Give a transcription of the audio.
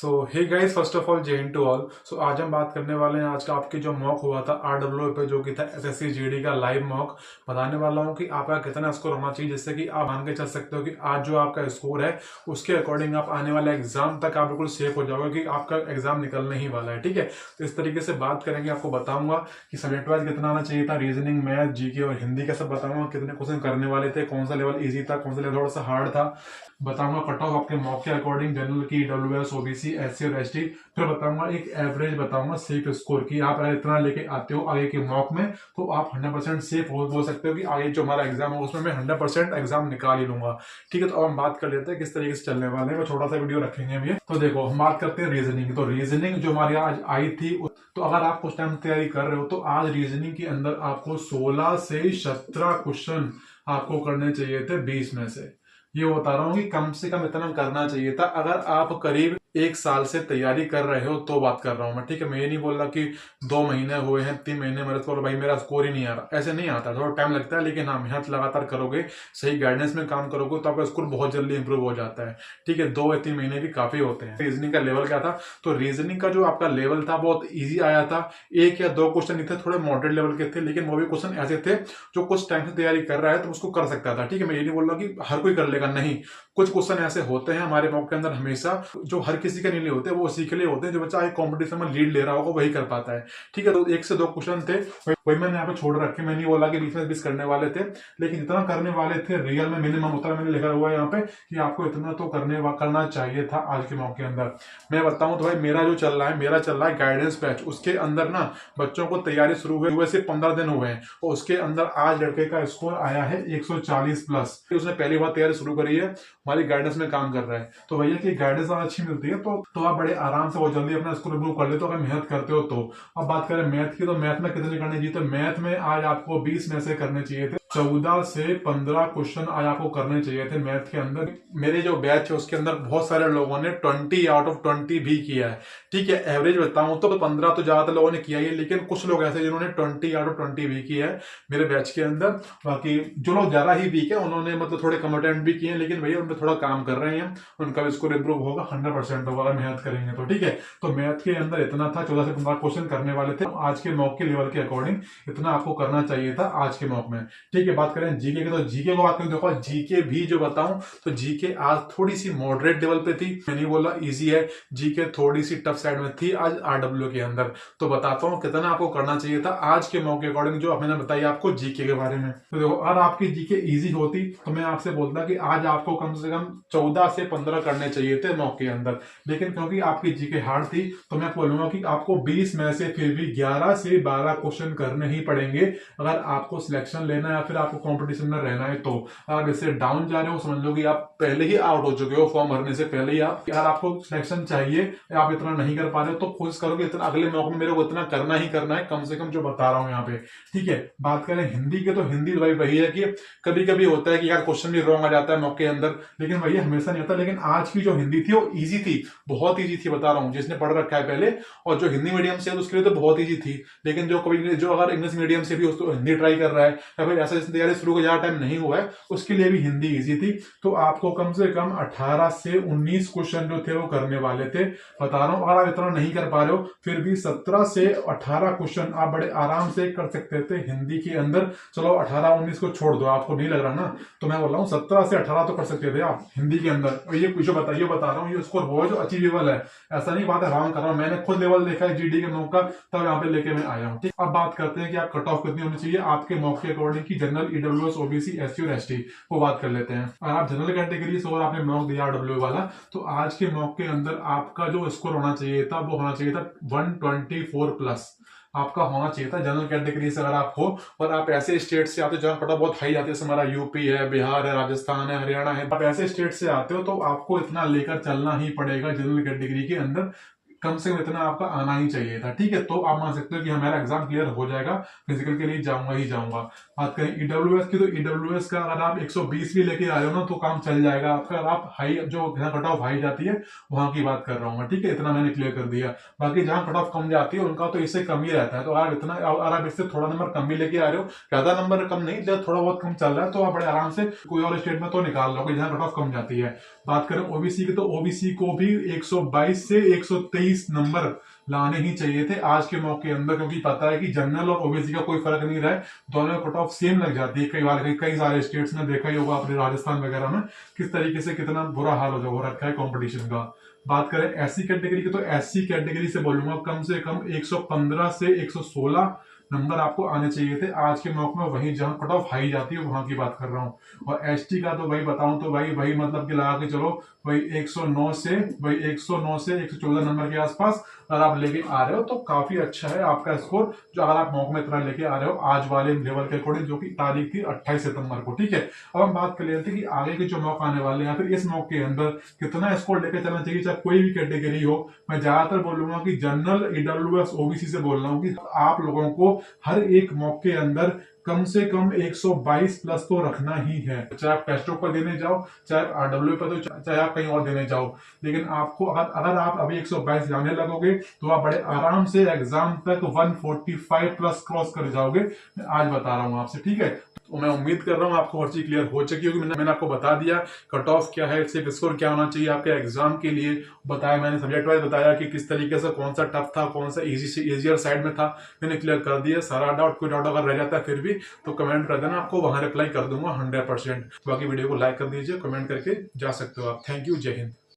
Hey guys, first of all जय हिंद to all. आज हम बात करने वाले हैं आज का आपके जो मॉक हुआ था आरडब्ल्यू पे, जो कि था एसएससी जीडी का लाइव मॉक। बताने वाला हूं कि आपका कितना स्कोर होना चाहिए, जिससे कि आप मान के चल सकते हो कि आज जो आपका स्कोर है उसके अकॉर्डिंग आप आने वाले एग्जाम तक आप बिल्कुल सेफ हो जाओगे कि आपका एग्जाम निकलने ही वाला है। ठीक है, तो इस तरीके से बात करेंगे। आपको बताऊंगा कि सब्जेक्ट वाइज कितना आना चाहिए था, रीजनिंग, मैथ, जीके और हिंदी का सब बताऊंगा। कितने क्वेश्चन करने वाले थे, कौन सा लेवल इजी था, कौन सा लेवल थोड़ा सा हार्ड था। बताऊंगा कट ऑफ आपके मॉक के अकॉर्डिंग, जनरल की, डब्ल्यूएस, ओबीसी, एससी और एसटी। फिर बताऊंगा एक एवरेज, बताऊंगा सेफ स्कोर की। आप अगर इतना लेके आते हो आगे के मॉक में तो आप 100% सेफ बोल सकते हो कि आगे जो हमारा एग्जाम है उसमें मैं 100% एग्जाम निकाल ही लूंगा। ठीक है, तो अब हम बात कर लेते हैं किस तरीके से चलने वाले हैं। वो छोटा सा वीडियो रखेंगे हम ये। तो देखो, हम बात करते हैं रीजनिंग। तो रीजनिंग जो हमारी आज आई थी, तो अगर आप कुछ टाइम तैयारी कर रहे हो तो आज रीजनिंग के अंदर आपको 16 से 17 क्वेश्चन आपको करने चाहिए थे 20 में से। ये बता रहा हूँ कि कम से कम इतना करना चाहिए था। अगर आप करीब एक साल से तैयारी कर रहे हो तो बात कर रहा हूं मैं। ठीक है, मैं ये नहीं बोल रहा कि 2 महीने हुए हैं, 3 महीने मेरे को भाई मेरा स्कोर ही नहीं आ रहा, ऐसे नहीं आता। थोड़ा टाइम लगता है, लेकिन हाँ, मेहनत लगातार करोगे, सही गाइडेंस में काम करोगे तो आपका स्कोर बहुत जल्दी इंप्रूव हो जाता है। ठीक है, 2 या 3 महीने भी काफी होते हैं। रीजनिंग का लेवल क्या था, तो रीजनिंग का जो आपका लेवल था बहुत ईजी आया था। 1 या 2 क्वेश्चन नहीं थे, थोड़े मॉडरेट लेवल के थे, लेकिन वो भी क्वेश्चन ऐसे थे जो कुछ टाइम से तैयारी कर रहा है तो उसको कर सकता था। ठीक है, मैं ये नहीं बोल रहा कि हर कोई कर लेगा, नहीं। कुछ क्वेश्चन ऐसे होते हैं हमारे मॉक के अंदर हमेशा, जो हर किसी के नहीं होते, वो उसी के लिए होते हैं जो बच्चा एक कंपटीशन में लीड ले रहा होगा वही कर पाता है। ठीक है, तो 1 से 2 क्वेश्चन थे, वही मैंने यहाँ पे छोड़ रखे। मैं नहीं बोला कि 20 करने वाले थे, लेकिन जितना करने वाले थे रियल में मिनिमम उतना मैंने लिखा हुआ है यहाँ पे कि आपको इतना तो करना चाहिए था आज के मॉक के अंदर। मैं बताऊं तो भाई, मेरा जो चल रहा है गाइडेंस बैच, उसके अंदर ना बच्चों को तैयारी शुरू हुए से 15 दिन हुए हैं और उसके अंदर आज लड़के का स्कोर आया है 140 प्लस। उसने पहली बार तैयारी शुरू करी है, हमारी गाइडेंस में काम कर रहा है। तो भैया की गाइडेंस अच्छी मिलती है तो आप बड़े आराम से बहुत जल्दी अपना स्कोर इंप्रूव कर लेते हो अगर मेहनत करते हो तो। अब बात करें मैथ की, तो मैथ में कितने करने चाहिए, तो मैथ में आज आपको 20 में से करने चाहिए थे 14 से 15 क्वेश्चन आज आपको करने चाहिए थे मैथ के अंदर। मेरे जो बैच है उसके अंदर बहुत सारे लोगों ने 20 आउट ऑफ 20 भी किया है। ठीक है, एवरेज बताऊं तो 15 तो ज्यादातर लोगों ने किया ही है, लेकिन कुछ लोग ऐसे जिन्होंने 20 आउट ऑफ 20 भी किया है मेरे बैच के अंदर। बाकी जो लोग ज्यादा ही वीक है उन्होंने मतलब थोड़े कम अटेम्प्ट भी किए हैं, लेकिन भैया उनपे थोड़ा काम कर रहे हैं, उनका भी स्कोर इंप्रूव होगा, 100% होगा अगर मेहनत करेंगे तो। ठीक है, तो मैथ के अंदर इतना था, 14 से 15 क्वेश्चन करने वाले थे आज के मॉक के लेवल के अकॉर्डिंग। इतना आपको करना चाहिए था आज के मॉक में। ठीक है, बात करें जीके की, तो जीके को बात करें, देखो जीके भी जो बताऊं तो जीके आज थोड़ी सी मॉडरेट लेवल पे थी। मैं नहीं बोला इजी है, जीके थोड़ी सी टफ साइड में थी आज आरडब्ल्यू के अंदर। तो बताता हूँ कितना आपको करना चाहिए था आज के मॉक के अकॉर्डिंग, जो मैंने बताया आपको जीके के बारे में। तो देखो, अगर आपकी जीके इजी होती तो मैं आपसे बोलता कि आज आपको कम से कम 14 से 15 करने चाहिए थे मॉक के अंदर, लेकिन क्योंकि आपकी जीके हार्ड थी तो मैं बोलूंगा कि आपको 20 में से फिर भी 11 से 12 क्वेश्चन करने ही पड़ेंगे अगर आपको सिलेक्शन लेना है या फिर आपको कंपटीशन में रहना है। तो अगर इससे डाउन जा रहे हो, समझ लो कि आप पहले ही आउट हो चुके हो, फॉर्म भरने से पहले ही। आप अगर आपको सिलेक्शन चाहिए या आप इतना नहीं कर पा रहे हो तो कोशिश करो कि इतना अगले मौके में मेरे को इतना करना ही करना है, कम से कम जो बता रहा हूं यहाँ पे। ठीक है, बात करें हिंदी के, तो हिंदी भाई वही है कि कभी कभी होता है कि यार क्वेश्चन भी रॉन्ग आ जाता है मौके के अंदर, लेकिन वही हमेशा नहीं आता। लेकिन आज की जो हिंदी थी वो ईजी थी, बहुत ईजी थी, बता रहा हूँ, जिसने पढ़ रखा है पहले और जो हिंदी मीडियम से है उसके लिए तो बहुत ईजी थी। लेकिन जो कभी जो अगर इंग्लिश मीडियम से भी उसको हिंदी ट्राई कर रहा है या फिर ऐसा जिसने तैयारी शुरू को ज्यादा टाइम नहीं हुआ है उसके लिए भी हिंदी ईजी थी। तो आपको कम से कम 18 से 19 क्वेश्चन जो थे वो करने वाले थे, बता रहा हूं। अगर आप इतना नहीं कर पा रहे हो फिर भी 17 से 18 क्वेश्चन आप बड़े आराम से कर सकते थे हिंदी के अंदर। चलो 18-19 को छोड़ दो, आपको नहीं लग रहा ना, तो मैं बोल रहा हूँ 17 से 18 तो कर सकते थे आप हिंदी के अंदर। और ये जो बताइए, बता रहा हूँ, ये स्कोर वो है जो अचीवेबल है, ऐसा नहीं बात है राउंड कर रहा हूँ। मैंने खुद लेवल देखा है जीडी के मॉक का, तब यहाँ पे लेके मैं आया हूँ। ठीक, अब बात करते हैं कि आप कट ऑफ कितनी होनी चाहिए आपके मॉक के अकॉर्डिंग की जनरल, ईडब्ल्यूएस, ओबीसी, एससी और एसटी, वो बात कर लेते हैं। और आप जनरल कैटेगरी से और आपने मॉक दिया डब्ल्यू वाला, तो आज के मॉक के अंदर आपका जो स्कोर होना चाहिए था वो होना चाहिए था 124 प्लस आपका होना चाहिए था जनरल कैटेगरी से अगर आप हो। और आप ऐसे स्टेट से आते हो जहां पता बहुत हाई आती है, जैसे हमारा यूपी है, बिहार है, राजस्थान है, हरियाणा है, आप ऐसे स्टेट से आते हो तो आपको इतना लेकर चलना ही पड़ेगा जनरल कैटेगरी के अंदर। कम से कम इतना आपका आना ही चाहिए था, ठीक है। तो आप मान सकते हो कि हमारा एग्जाम क्लियर हो जाएगा, फिजिकल के लिए जाऊंगा ही जाऊंगा। बात करें ईडब्ल्यूएस की, तो ईडब्ल्यूएस का अगर आप 120 भी लेके आ रहे हो ना तो काम चल जाएगा आपका। अगर आप हाई जो कट ऑफ हाई जाती है वहां की बात कर रहा हूँ मैं, ठीक है। इतना मैंने क्लियर कर दिया। बाकी जहां कट ऑफ कम जाती है उनका तो इससे कम ही रहता है। तो आप इतना, अगर आप इससे थोड़ा नंबर कम भी लेके आ रहे हो, ज्यादा नंबर कम नहीं, जब थोड़ा बहुत कम चल रहा है, तो आप बड़े आराम से कोई और स्टेट में तो निकाल लोगे जहां कट ऑफ कम जाती है। बात करें ओबीसी की, तो ओबीसी को भी 122 से 123 नंबर लाने ही चाहिए थे आज के मौके के अंदर, क्योंकि पता है कि जनरल और ओबीसी का कोई फर्क नहीं रहा है, दोनों में कट ऑफ सेम लग जाती है। कई बार कई सारे स्टेट्स में देखा ही होगा आपने, राजस्थान वगैरह में किस तरीके से कितना बुरा हाल हो रखा है कंपटीशन का। बात करें एससी कैटेगरी की, तो एससी कैटेगरी से बोलूंगा कम से कम 115 से 116 नंबर आपको आने चाहिए थे आज के मौके में, वहीं जहां कट ऑफ हाई जाती है वहां की बात कर रहा हूं। और एसटी का तो भाई बताऊं तो भाई मतलब कि लगा के चलो वही 109 से 114 नंबर के आसपास अगर आप लेके आ रहे हो तो काफी अच्छा है आपका स्कोर, जो अगर आप मौके में इतना लेके आ रहे हो आज वाले लेवल के अकॉर्डिंग, जो कि तारीख थी 28 सितंबर को, ठीक है। अब हम बात कर लेते हैं कि आगे के जो मौके आने वाले हैं, या फिर इस मौके के अंदर कितना स्कोर लेके चलना चाहिए, चाहे कोई भी कैटेगरी हो। मैं ज्यादातर बोलूंगा कि जनरल, ईडब्ल्यूएस, ओबीसी से बोल रहा हूँ कि आप लोगों को हर एक मौके के अंदर कम से कम 122 प्लस तो रखना ही है, चाहे आप टेस्टों पर देने जाओ, चाहे आप आरडब्ल्यू पर दो, चाहे आप कहीं और देने जाओ। लेकिन आपको अगर आप अभी 122 जाने लगोगे तो आप बड़े आराम से एग्जाम तक 145 प्लस क्रॉस कर जाओगे, मैं आज बता रहा हूं आपसे, ठीक है। तो मैं उम्मीद कर रहा हूं आपको हर चीज क्लियर हो चुकी होगी। मैंने आपको बता दिया कट ऑफ क्या है, सिर्फ स्कोर क्या होना चाहिए आपके एग्जाम के लिए बताया मैंने, सब्जेक्ट वाइज बताया कि किस तरीके से कौन सा टफ था, कौन सा इजी से इजियर साइड में था, मैंने क्लियर कर दिया सारा डाउट। कोई डाउट अगर रह जाता है फिर भी तो कमेंट कर देना, आपको वहां रिप्लाई कर दूंगा 100%। बाकी वीडियो को लाइक कर दीजिए, कमेंट करके जा सकते हो आप। थैंक यू, जय हिंद।